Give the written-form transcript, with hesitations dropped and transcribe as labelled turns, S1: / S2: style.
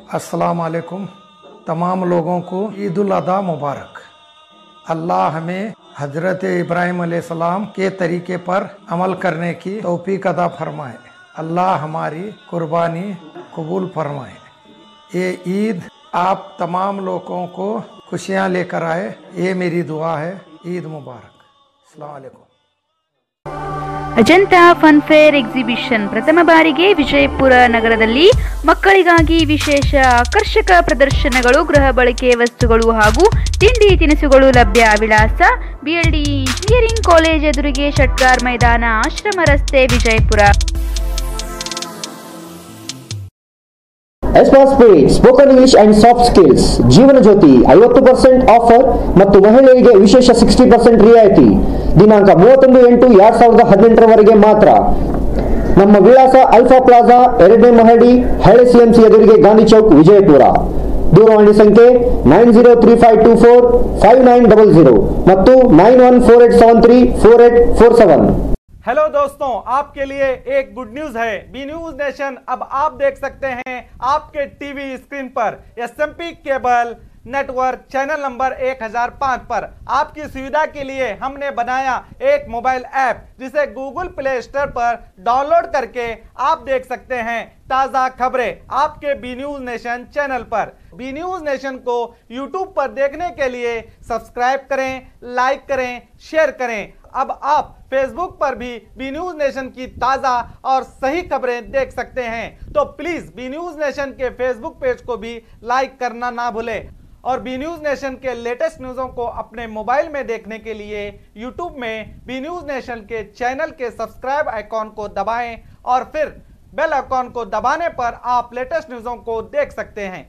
S1: अस्सलाम वालेकुम। तमाम लोगों को ईद उल अज़हा मुबारक। अल्लाह हमें हजरत इब्राहिम अलैहिस्सलाम के तरीके पर अमल करने की तौफीक अता फरमाए। अल्लाह हमारी कुर्बानी कबूल फरमाए। ये ईद आप तमाम लोगों को खुशियाँ लेकर आए, ये मेरी दुआ है। ईद मुबारक। अस्सलाम वालेकुम।
S2: ಅಜಂತಾ ಫನ್ ಫೇರ್ ಎಕ್ಸಿಬಿಷನ್ ಪ್ರಥಮ ಬಾರಿಗೆ ವಿಜಯಪುರ ನಗರದಲ್ಲಿ ಮಕ್ಕಳಿಗಾಗಿ ವಿಶೇಷ ಆಕರ್ಷಕ ಪ್ರದರ್ಶನಗಳು, ಗೃಹ ಬಳಕೆ ವಸ್ತುಗಳು ಹಾಗೂ ತಿಂಡಿ ತಿನಿಸುಗಳು ಲಭ್ಯ. ವಿಳಾಸ BLD ಇಂಜಿನಿಯರಿಂಗ್ ಕಾಲೇಜ್ ಎದುರಿಗೆ, ಷಟ್ಗಾರ್ ಮೈದಾನ, ಆಶ್ರಮ ರಸ್ತೆ, ವಿಜಯಪುರ.
S3: ಎಸ್ಪಾಸ್ ಪೇಡ್ spoken English and soft skills Jeevana Jyothi 50% offer ಮತ್ತು ಮಹಿಳೆಯರಿಗೆ ವಿಶೇಷ 60% ರಿಯಾಯಿತಿ. ದಿನಾಂಕ 31/8/2018 ಮಾತ್ರ. ನಮ್ಮ ವಿಳಾಸ ಅಲ್ಫಾ ಪ್ಲಾಜಾ, 2ನೇ ಮಹಡಿ, ಹಳೆ CMC ಎದುರಿಗೆ, ಗಾಂಧಿ ಚೌಕ್, ವಿಜಯಪುರ. ದೂರವಾಣಿ ಸಂಖ್ಯೆ 9035245900 ಮತ್ತು 9148734847.
S4: हेलो दोस्तों, आपके लिए एक गुड न्यूज है। बी न्यूज नेशन अब आप देख सकते हैं आपके टीवी स्क्रीन पर SMP cable network channel number 1005 पर। आपकी सुविधा के लिए हमने बनाया एक मोबाइल ऐप जिसे गूगल प्ले स्टोर पर डाउनलोड करके आप देख सकते हैं ताज़ा खबरें आपके बी न्यूज नेशन चैनल पर। बी न्यूज नेशन को यूट्यूब पर देखने के लिए सब्सक्राइब करें, लाइक करें, शेयर करें। अब आप फेसबुक पर भी बी न्यूज नेशन की ताज़ा और सही खबरें देख सकते हैं। तो प्लीज़ बी न्यूज नेशन के फेसबुक पेज को भी लाइक करना ना भूलें। और बी न्यूज नेशन के लेटेस्ट न्यूज़ों को अपने मोबाइल में देखने के लिए यूट्यूब में बी न्यूज नेशन के चैनल के सब्सक्राइब आइकॉन को दबाएं और फिर बेल आइकॉन को दबाने पर आप लेटेस्ट न्यूज़ों को देख सकते हैं।